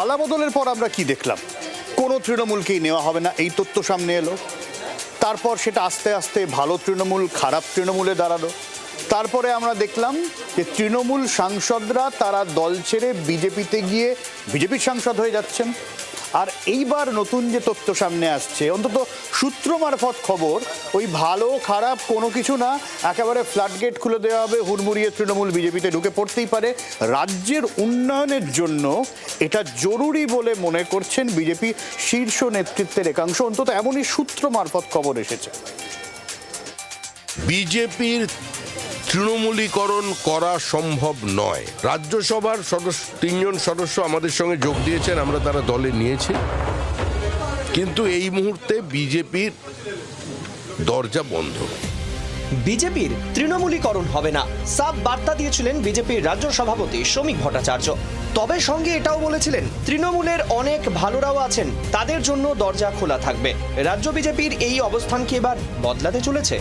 পালা বদলের পর আমরা কি দেখলাম? কোনো তৃণমূলকেই নেওয়া হবে না, এই তথ্য সামনে এলো। তারপর সেটা আস্তে আস্তে ভালো তৃণমূল খারাপ তৃণমূলে দাঁড়ালো। তারপরে আমরা দেখলাম যে তৃণমূল সাংসদরা তারা দল ছেড়ে বিজেপিতে গিয়ে বিজেপির সাংসদ হয়ে যাচ্ছেন। আর এইবার নতুন যে তথ্য সামনে আসছে, অন্তত সূত্র মারফত খবর, ওই ভালো খারাপ কোনো কিছু না, একেবারে ফ্লাডগেট খুলে দেওয়া হবে, হুড়মুড়িয়ে তৃণমূল বিজেপিতে ঢুকে পড়তেই পারে। রাজ্যের উন্নয়নের জন্য এটা জরুরি বলে মনে করছেন বিজেপি শীর্ষ নেতৃত্বের একাংশ, অন্তত এমনই সূত্র মারফত খবর এসেছে। বিজেপির তৃণমূলীকরণ করা সম্ভব নয়। রাজ্যসভার তিনজন সদস্য আমাদের সঙ্গে যোগ দিয়েছেন, আমরা তারা দলে নিয়েছি, কিন্তু এই মুহূর্তে বিজেপির দরজা বন্ধ। বিজেপির তৃণমূলীকরণ হবে না, সাফ বার্তা দিয়েছিলেন বিজেপির রাজ্য সভাপতি শ্রমিক ভট্টাচার্য। তবে সঙ্গে এটাও বলেছিলেন তৃণমূলের অনেক ভালোরাও আছেন, তাদের জন্য দরজা খোলা থাকবে। রাজ্য বিজেপির এই অবস্থান কি এবার বদলাতে চলেছে?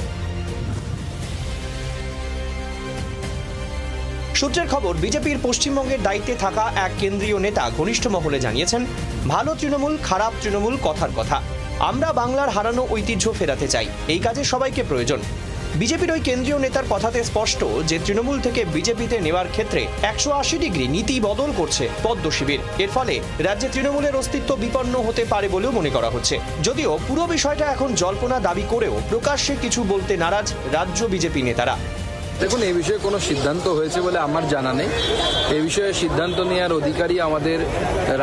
সূত্রের খবর, বিজেপির পশ্চিমবঙ্গের দায়িত্বে থাকা এক কেন্দ্রীয় নেতা ঘনিষ্ঠ মহলে জানিয়েছেন, ভালো তৃণমূল খারাপ তৃণমূল কথার কথা, আমরা বাংলার হারানো ঐতিহ্য ফেরাতে চাই, এই কাজে সবাইকে প্রয়োজন। বিজেপির ওই কেন্দ্রীয় নেতার কথাতে স্পষ্ট যে তৃণমূল থেকে বিজেপিতে নেওয়ার ক্ষেত্রে 180 ডিগ্রি নীতি বদল করছে পদ্ম শিবির। এর ফলে রাজ্যে তৃণমূলের অস্তিত্ব বিপন্ন হতে পারে বলেও মনে করা হচ্ছে। যদিও পুরো বিষয়টা এখন জল্পনা দাবি করেও প্রকাশ্যে কিছু বলতে নারাজ রাজ্য বিজেপি নেতারা। দেখুন, এই বিষয়ে কোনো সিদ্ধান্ত হয়েছে বলে আমার জানা নেই। এই বিষয়ে সিদ্ধান্ত নেওয়ার অধিকারী আমাদের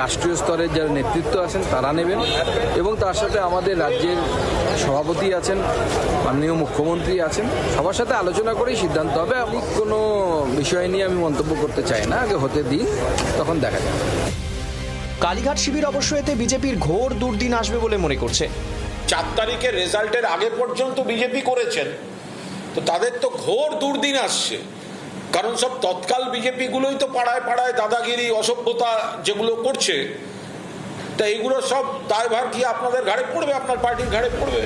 রাষ্ট্রীয় স্তরের যারা নেতৃত্ব আছেন তারা নেবেন, এবং তার সাথে আমাদের রাজ্যের সভাপতি আছেন, মাননীয় মুখ্যমন্ত্রী আছেন, সবার সাথে আলোচনা করেই সিদ্ধান্ত হবে। আমি কোনো বিষয় নিয়ে আমি মন্তব্য করতে চাই না, আগে হতে দিন, তখন দেখা যাবে। কালীঘাট শিবির অবশ্য এতে বিজেপির ঘোর দুর্দিন আসবে বলে মনে করছে। 4 তারিখের রেজাল্টের আগে পর্যন্ত বিজেপি করেছেন, তো তাদের তো ঘোর দুর্দিন আসছে, কারণ সব তৎকাল বিজেপি গুলোই তো পাড়ায় পাড়ায় দাদাগিরি অসভ্যতা যেগুলো করছে, তা এগুলো সব দায়ভার কি আপনাদের ঘাড়ে পড়বে, আপনার পার্টির ঘাড়ে পড়বে?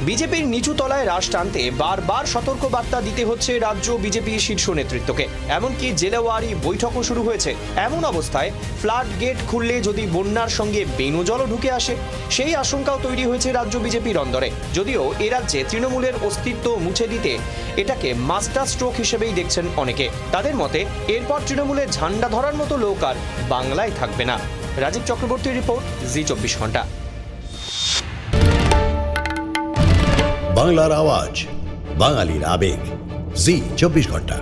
বিজেপির নিচু তলায় রাশ টানতে বারবার সতর্ক বার্তা দিতে হচ্ছে রাজ্য বিজেপি শীর্ষ নেতৃত্বকে। এমনকি জেলাওয়ারি বৈঠকও শুরু হয়েছে। এমন অবস্থায় ফ্লাড গেট খুললে যদি বন্যার সঙ্গে বেণুজলও ঢুকে আসে, সেই আশঙ্কাও তৈরি হয়েছে রাজ্য বিজেপির অন্দরে। যদিও এ রাজ্যে তৃণমূলের অস্তিত্ব মুছে দিতে এটাকে মাস্টার স্ট্রোক হিসেবেই দেখছেন অনেকে। তাদের মতে এরপর তৃণমূলের ঝান্ডা ধরার মতো লোক আর বাংলায় থাকবে না। রাজীব চক্রবর্তীর রিপোর্ট, জি 24 ঘন্টা। বাংলার আওয়াজ, বাঙালির আবেগ, জি 24 ঘন্টা।